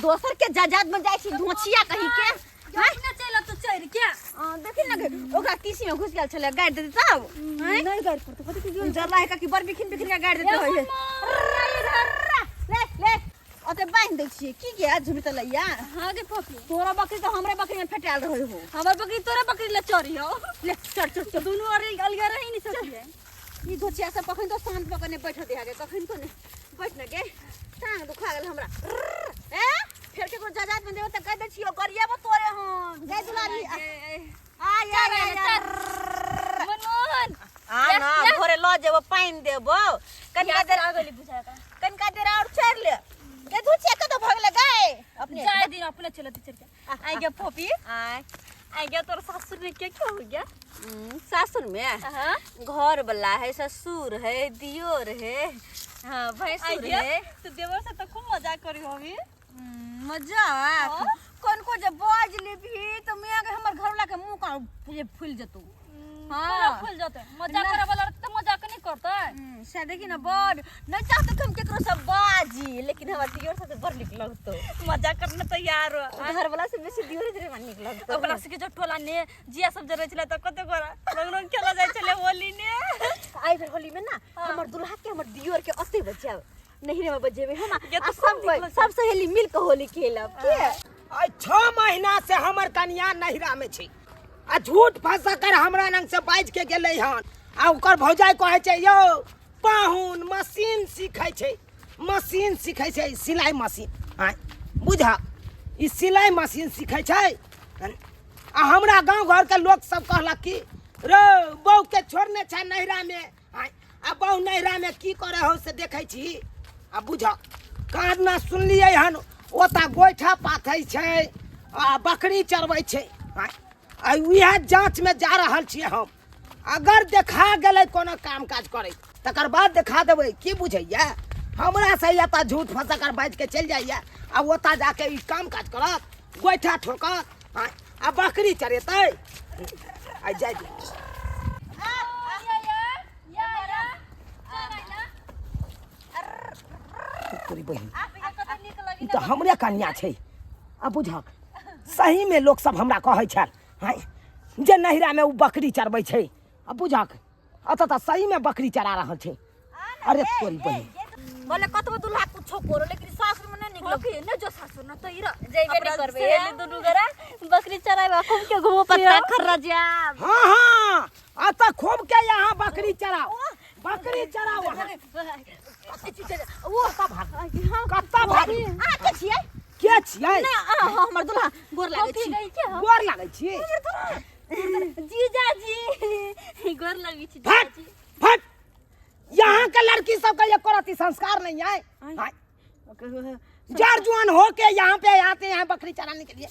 दोसर के जजात में जाई छी धोछिया कहि के ना चल तो चढ़ के देखि न ओकरा तीसी में घुस गेल छले गाड़ देते तब नहीं गाड़ पड़तो कथि के जरला है कि बर बिखिन बिखिन के गाड़ देते होय ले ले ओते बांध दे छी की के आज झुमी त लइया हां गे पपी तोरा बकरी तो हमरे बकरी में फेटाल रहै हो हमर बकरी तोरा बकरी ले चोरी हो ले चढ़ चढ़ चढ़ दोनों अरे अलगा रही नहीं सकिए ई धोछिया से पखन तो शांत पकने बैठ दे आगे कखन तो बैठ न गे टांग दुखा गेल हमरा ए फेर के को जजात में देव त कह दे छियो करिया बा तोरे हन जय दुलारी आ या मनमोहन आ ना घरे ल जेबो पानी देबो कनिया देर आगली बुझाता कनका देर और छोड़ ले ये धोछिया कतो भगले गए अपने जाय दिन अपने चलती चल के आई गे पपी आय आई गे तोर सासुर ने क्या हो गया सासुर में हां घर वाला है ससुर है दियोर है हां भैंसुर है तो देवर से तो खूब मजा करी होगी मजाक कौन को जब बाज लेबी तो मियां के हमर घर वाला के मुंह का फूल जतू हां फूल जाते मजा करे वाला तो मजाक नहीं करता से देखी ना बड़ नहीं चाहते हम केकरो से बाजी लेकिन हमर दियोर से बड़ निक लगतो मजा करने तैयार घर वाला से बेसी दियोर रे मन निक लगतो ओकरा से के जो टोला ने जिया सब जरे चले त कते गोरा रंग रंग खेला जाय चले होली ने आई फिर होली में ना हमर दुल्हा के हमर दियोर के असते बजाव नहीं रे बजेबे हम ये तो सब सहेली मिल के होली खेलब के आई 6 महीना से हमर कन्या नहिरा में छी आ झूठ फंसा कर हमरा नंग से बाज के गेलै हन आ ओकर भौजाई कहै छै यो पाहुन मशीन सीखै छै सिलाई मशीन हां बुझा ई सिलाई मशीन सीखै छै आ हमरा गांव घर के लोग सब कहलक कि रे बहू के छोड़ने छै नहिरा में आ बहू नहिरा में की करे हो से देखै छी आ बुझा कान ना सुनलियै हन ओता गोइठा पाथै छै आ बकरी चरबै छै आ उहे जांच में जा रहल छियै हम अगर देखा गेलै कोनो काम काज करे तकर बाद देखा देबै की बुझैया हमरा से एता झूठ फंसा कर बाज के चल जाइया आ ओता जाके ई काम काज करत गोइठा ठोकत आ बकरी चरेतै आ जाय दे तोरी बहिन ई त हमरे कन्या छै आ बुझक सही में लोग सब हमरा कहै छै हाय जे नहिरा में उ बकरी चरबै छै आ बुझक अत त सही में बकरी चरा रहल छै अरे तोरी बहिन बोले कतबो दुल्हा कुछो करो लेकिन सासुर में नहीं निकलो ओके न जो सासुर न तो इरा जइबे नहीं करबे ये दोनों गरा बकरी चराइबा खूब के घुमो पत्ता खर्रा जाब हां हां अत खूब के यहाँ बकरी चराओ वो कत्ता भाग आ के छियै के छियै ना हमर दुल्हा गोर लागै छी गोर लागै छी जीजा जी गोर लगी छी फट फट यहाँ के लड़की सब का ये करती संस्कार नहीं है जार जुआन हो के यहाँ पे आते हैं बकरी चराने के लिए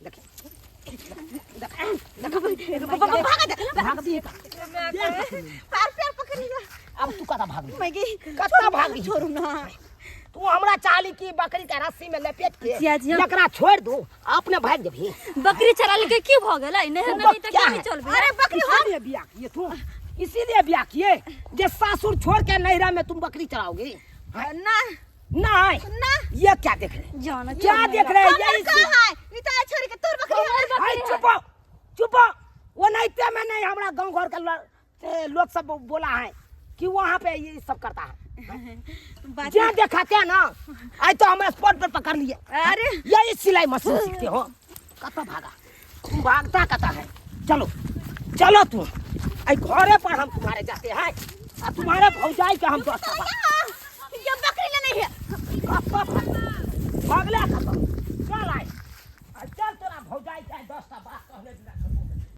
देखिए भाग दिए पैर पकड़ी अब तू कता भागी मैगी कता भागी छोड़ू ना तू हमरा चाली की बकरी का रस्सी में लपेट के जिया जिया। एकरा छोड़ दो अपने भाग जभी बकरी चरा लेके की भ गेलै नहर नहीं तो क्या क्या है? चलबे अरे बकरी इसीलिए ब्याह किए तू इसीलिए ब्याह किए जे सासुर छोड़ के नहिरा में तुम बकरी चराओगे ना नहीं ना ये क्या देख रहे जाना क्या देख रहे हैं हमर ये कहाँ है ई तो छोड़ के तोर बकरी हाय चुप वो नहीं में नहीं हमारा गांव घर का लोग सब बोला है कि वहाँ पे ये सब करता है जहाँ दिखाते हैं ना आज तो हमें स्पॉट पर पकड़ लिए अरे यही सिलाई मशीन सीखते हो कता भागता कता है चलो चलो तुम आई घरे पर हम तुम्हारे जाते हैं और तुम्हारे भौजाई के हम दोस्त ये बकरी ले नहीं है भागले खत्म चल आए चल तोरा भौजाई के दोस्त बात कहले बिना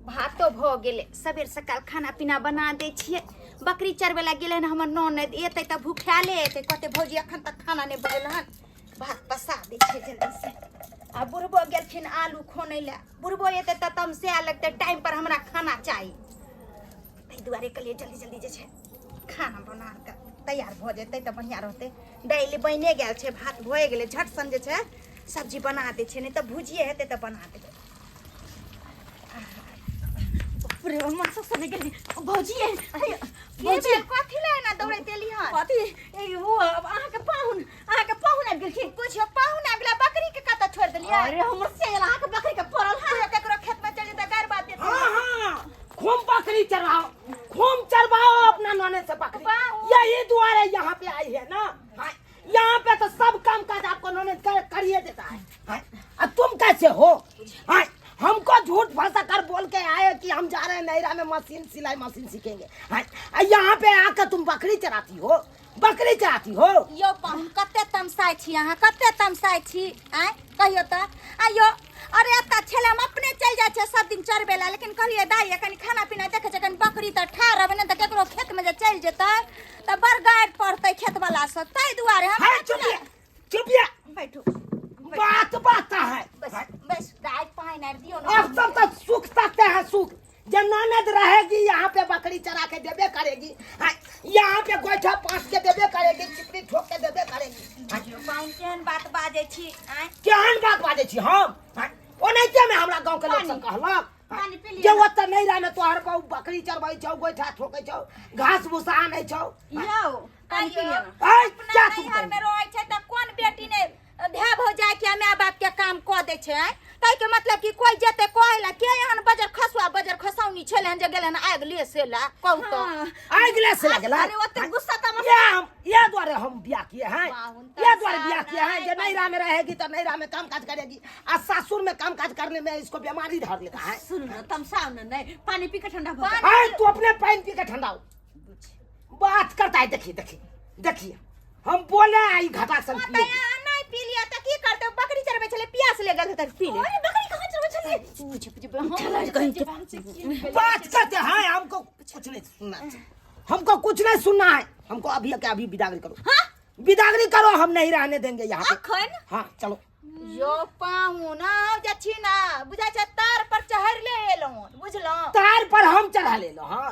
भातो भ गेले सबेर सकाल खाना पीना बना दै छियै बकरी चरबे ला गेले हन हमर ननद एतै त भूखाले एतै कते भौजी अखन तक खाना नहि बनल हन भात पसा दै छियै जल्दी से आ बुढ़बो गेलखिन आलू खोनै ला बुढ़बो एतै त तमसे लगतै टाइम पर हमरा खाना चाही तै दुआरे कहलिए जल्दी जल्दी जे छै खाना बना के तैयार भ जेतै त बढ़िया रहतै दालि बने गेल छै भात भए गेलै झट सन जे छै सब्जी बना दै छै नहि त भुजिए हेतै त बना देबै पूरे मासा सने गेली भौजी है भौजी कथि ले ना दौड़ै तेली हन कथि ए वो अहाँ के पाहुन आबि गेलखिन कुछ पाहुन आबि गेला बकरी के अरे हमर से लहा के बकरी के पड़ल है केकरो खेत में चल जेता गार बात देते हाँ हाँ खूब बकरी चराओ, खूब चरवाओ अपना नोने से बकरी। यही द्वारे यहाँ पे आई है ना। यहाँ पे तो सब काम काज आपको नोने करिए देता है। अब तुम कैसे हो? हमको झूठ फंसा कर बोल के आए कि हम जा रहे हैं नैरा में मशीन सिलाई मशीन सीखेंगे। यहाँ पे आकर तुम बकरी चराती हो, बकरी चराती हो। यो पाहुन कते तमसाई छी अहाँ, कते तमसाई छी आय कहियो त आयो। अरे एता छले हम अपने चल जाय छै सब दिन चरबेला, लेकिन कहलिए दाई कनी खाना पीना देखे छै, कनी बकरी त ठार रहबे न त केकरो खेत में जे चल जेतै त बड़ गाड़ पड़तै खेत वाला से, तै दुआरे हम चुपिया बैठो बात बात है। बस दाई पानी न दियो न। अब सब तो सुख सकते हैं, सुख जब ननद रहेगी यहाँ पे बकरी चरा के देबे करेगी। यहाँ पे गोइठा पास के देबे करेगी, चिपड़ी ठोक के देबे करेगी। पाहुन केहन बात बाजे छी आय? केहन बात बाजे छी हम? ओनाहिते में हमरा गांव के लोग सब कहलक पानी पी जे लिया ओत नहीं रहने तोहर बहु बकरी चरबै छौ, गोइठा ठोकै छौ, घास भूसा आनै छौ। यो पानी पी लिया क्या तुम नैहर में रहै छै त कोन बेटी ने ध्यान हो जाए कि माय बाप के काम क दे छै। तै के मतलब कि कोई जेते कहला के एहन बजर खसुआ बजर खसौनी छले जे गेलन आग ले से ला कहू तो आग ले से लगला। अरे ओते गुस्सा तमसा ये द्वारे हम ब्याह किए हैं, ये द्वारे ब्याह किए हैं। जे नैरा में रहेगी तो नैरा में काम काज करेगी, और सासुर में काम काज करने में इसको बीमारी धर लेता है। सुन न तमसा न नहीं पानी पी के ठंडा हो तू अपने पानी पी के ठंडा हो। बात करता है, देखिए देखिए देखिए हम बोले आई घटा सन पियो। नहीं पी लिया त की करते? बकरी चरबे छले प्यास लगल त पी ले। अरे बकरी कहां चरबे छले बात करते हैं, हमको कुछ नहीं सुनना चाहिए, हमको कुछ नहीं सुनना है। हमको अभी के अभी विदागरी करो। हां विदागरी करो, हम नहीं रहने देंगे यहाँ पे। अखन हाँ चलो। यो पाहुन आ जे छी ना बुझा छै तार पर चढ़ ले एलो बुझलो। तार पर हम चढ़ा ले लो। हाँ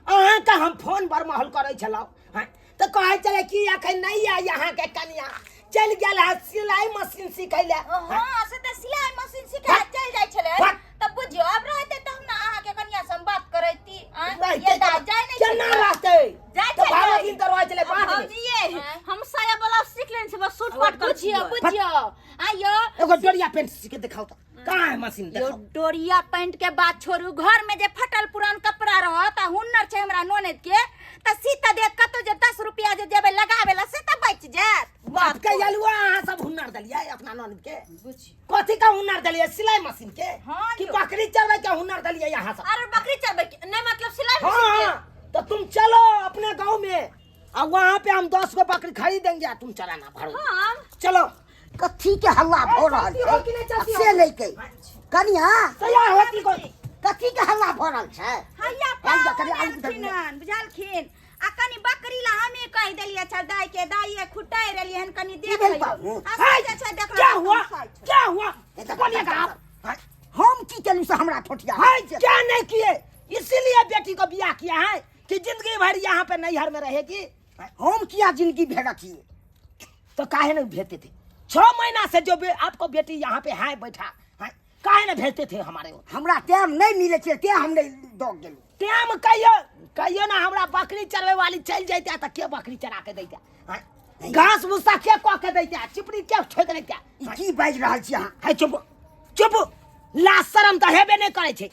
अहाँ का हम फोन पर महल करे छलो तो कहे चले कि अखन नहीं है यहाँ के कन्या चल गेल है सिलाई मशीन सिखै ले। हां से त सिलाई मशीन सिखा चल जाय छले तब बुझियो अब रहते त हम ना अहाँ के कन्या से बात करैती। ये दा जाय नहीं केना रहते जाय तो भागो दिन करवा चले बाद में। ये हम साया वाला सीख लेन से बस सूट पाट कर बुझियो बुझियो आयो। एगो डोरिया पेंट सीख के दिखाओ तो कहाँ है मशीन यो दिखाओ। डोरिया पैंट के बात छोड़ू, घर में जे फटल पुरान कपड़ा रहत आ हुनर छै हमरा ननद के त सीता देत कतो जे 10 रुपया जे देबे लगावेला से त बच जात। बात के जलुआ अहाँ सब हुनर दलिया अपना ननद के। कथी का हुनर दलिया? सिलाई मशीन के हाँ कि बकरी चरबै के हुनर दलिया यहाँ सब? अरे बकरी चरबे नहीं मतलब सिलाई मशीन के। हाँ तो तुम चलो अपने गांव में और वहाँ पे हम 10 को बकरी खरीदेंगे, तुम चलाना भरो। हां चलो कथी के हल्ला हो रहल छै से ले के कनिया तैयार होती को कथी के हल्ला हो रहल छै? हैया पाखिन बुझलखिन आ कनी बकरी ला हमें कह देलिए छ दाई के दाई खुटाई रहली हन कनी देख भेल लियो। बाबू? आ से छ देख क्या हुआ क्या हुआ? बोलिए का आप हम की केलू से हमरा ठोठिया है क्या नहीं किए? इसीलिए बेटी को ब्याह किया है कि जिंदगी भर यहाँ पे नैहर में रहेगी। हम किया जिंदगी भेड़की तो काहे नहीं भेजते थे? 6 महीना से जो आपको बेटी यहाँ पे है बैठा है, काहे नहीं भेजते थे हमारे को? हमरा टाइम नहीं मिले छै ते हम नहीं दो गेलू। टाइम कहियो ना हमरा बकरी चरवे वाली चल जाते त के बकरी चरा के देता है, घास भूसा के क के देता, चिपड़ी के ठोक देता। ई की बाज रहल छी अहाँ? है चुप चुप, लाज शरम तो हेबे नहीं करे छे।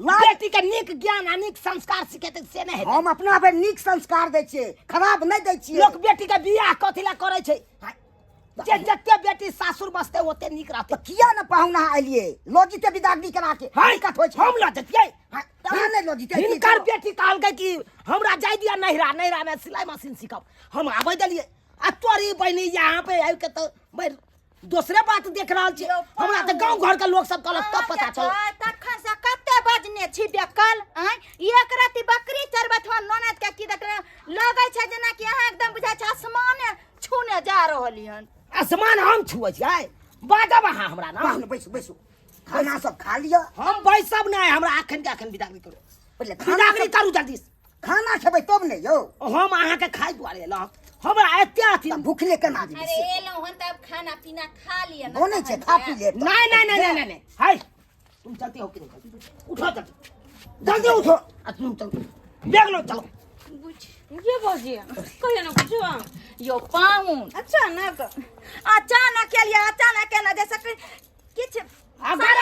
बेटी के नीक ज्ञान आ नीक संस्कार सिखेते से नहीं है। हम अपना पे नीक संस्कार दै छियै, खराब नहीं दै छियै। लोग बेटी के बियाह कथी ला करे छे? जे जते बेटी सासुर बसते ओते नीक रहते। तो किया न पाहुना एलिए लोजी विदागरी करा के दिक्कत होय छै हम ल देतियै। कहाँ नहीं लोजी हिनकर बेटी कहलकै कि हमरा जाय दिया नैहरा, नैहरा में सिलाई मशीन सिखब। हम आबै देलिए आ तोरी बहनी यहाँ पे आबि के तो दूसरे बात देख रहल छी। हमरा तो गांव घर के लोग सब कहलक तब पता चल। तखन से कते बजने छी बेकल एक राती बकरी चरबत हो ननद के की देख लगे छै जेना कि अहाँ एकदम बुझा छै आसमाने छूने जा रहली हन। आसमान हम छुए छियै? बाजब अहाँ हमरा ना। पाहुन बैसू बैसू, खाना सब खा लिया। हम बैसब नहीं, हमरा अखन के अखन विदागरी करू। पहले विदागरी करू जल्दी से। खाना खेबै तब नहीं यौ। हम अहाँ के खाय दुआरे एलहुँ, हमरा एते अथी भूखले केना जी? अरे एलो हन तब खाना पीना खा लिया ना। बोने छै खा पी ले। नहीं नहीं नहीं नहीं नहीं हाय तुम चलते हो कि नहीं? उठो जल्दी जल्दी उठो। तुम चलो बैग लो चलो। ये बाजी कहियो ना कुछ यो पाहुन अचानक अचानक के लिए अचानक के ना जैसे कि किछ अगर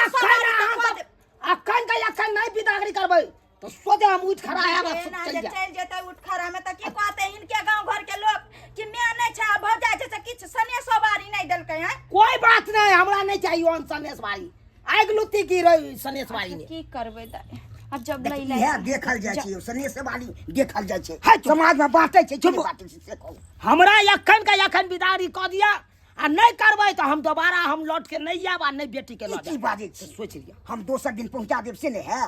अखन का अखन नहीं बिदागरी करबै तो सोचे हम उठ खड़ा है बस ना चल जे जा चल जेतै उठ खड़ा में त की कहते इनके गांव घर के लोग कि मैं नहीं छा भौजा जैसे किछ सने सवारी नहीं देलकै है कोई बात नहीं हमरा नहीं चाहिए ओन सनेश बारी आग लुत्ती की रही सनेश बारी ने की करबै दाई अब जब लई ले इहे देखल जाइ छै सनेश वाली देखल जाइ छै है चुप। समाज में बांटै छै चुप बांटै छै से कहू हमरा अखन का अखन बिदागरी क दिया आ नहीं करबै तो हम दोबारा हम लौट के नहीं आब आ नहीं बेटी के ई लौट की बाजै छी सोच लिया हम दोसर दिन पहुंचा देब से नहीं है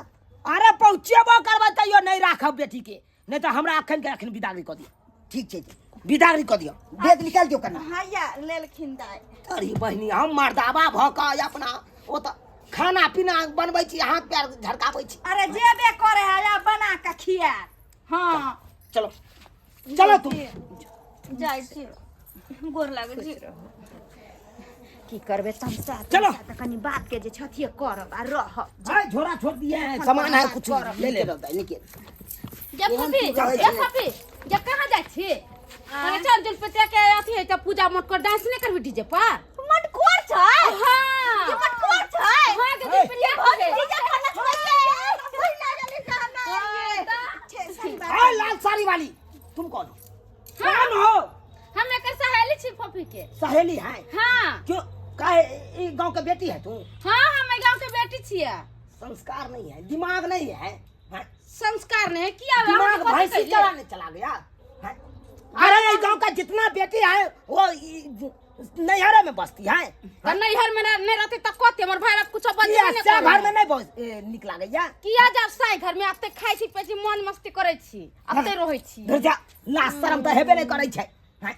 अरे पहुँचेबो करबै तैयो नहीं राखब बेटी के नहीं तो हमरा अखन के अखन बिदागरी क दिया ठीक छै बिदागरी क दिया बेग निकाल दियो कना हैया लेलखिन दाई अरे बहनी हम मर्दाबा भ के अपना ओ त खाना पीना बनबै छी हाथ पैर झड़काबै छी अरे जेबे करे है या बना के खिया हां चलो चलो तुम जाइ छी गोर लागै छी की करबे तमसा चलो। त कनी बात के जे छथिए करब आ रह भाई झोरा छोड़ दिए हैं सामान है कुछ ले ले रहता है निके जब फपी जाए जब फपी जब कहां जाइ छी अरे चल जुल पे के अथी है त पूजा मत कर डांस नहीं करबी डीजे पर मटकोर छै हां ये मटकोर छै हां के जुल पे के डीजे खाना छोड़ के पहिला जने कहना हां लाल साड़ी वाली तुम कौन हो कौन हो हम एकर सहेली छी फपी के सहेली है हां क्यों काहे ई गांव के बेटी है तू हां हम ए गांव के बेटी छियै संस्कार नहीं है दिमाग नहीं है हैं? संस्कार नहीं किया दिमाग भैंसी चलाने चला गया हैं? अरे ये गांव का जितना बेटी है वो नैहरे में बसती है और नैहर में नहीं रहते त कोते हमर भाई कुछ बजे ये नहीं से घर कर में नहीं निकला गया किया जा साई घर में आते खाइ छी पे छी मन मस्ती करै छी आते रहै छी धुरजा लाज शरम तो हेबे नहीं करे छै हैं?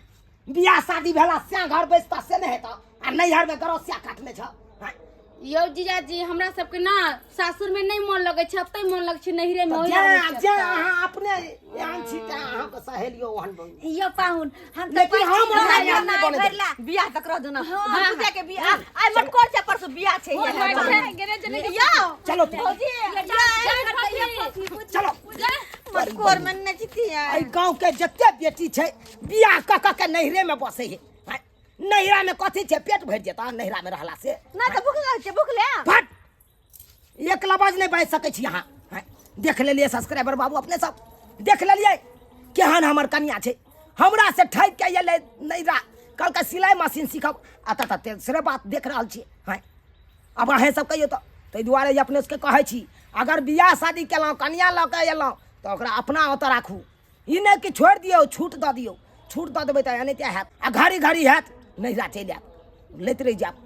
बियाह शादी भेला से घर बैसता से नहीं हेता आ नैहर में गरोसिया काटले छ हैं? यो जीजाजी हमरा सबके ना सासुर में नहीं मन लगे छै अब तै मन लगे छै नैहरे में तो होई जे जे अहाँ अपने यहाँ छी त अहाँ के सहेलियो ओहन बन यो पाहुन हम लेकिन हम ओकरा यहाँ नहीं बने देब। भरला बियाह तक रह दो ना हाँ, पूजा के बियाह आई मटकोर से परसों बियाह छै गेरे जने जाओ चलो तुम चलो मटकोर में नचती है आई गांव के जत्ते बेटी छै बियाह क क के नैहरे में बसे है हैं? नैहरा में कथी छै पेट भर जेता नैहरा में रहला से ना तो भूख लागल छै भूख ले फट एक लबाज नहीं बैठ सकै छी यहाँ हैं? देख लेलिए सब्सक्राइबर बाबू अपने सब देख लेलिए केहन हमर कन्या छै हमरा से ठैक के ये नैहरा कल के सिलाई मशीन सीखब अत त तेसरे बात देख रहल छी हैं? अब अहें सब कहियो तो ताहि दुआरे अपने सबके कहै छी अगर बियाह शादी केलहुँ कन्या लऽ के एलहुँ तो ओकरा अपना ओतऽ राखू ई नहीं कि छोड़ि दियौ छूट दऽ दियौ छूट दऽ देबै तऽ एनाहिते हैत आ घड़ी घड़ी हैत नैहरा चलि आयब लैत रहि जायब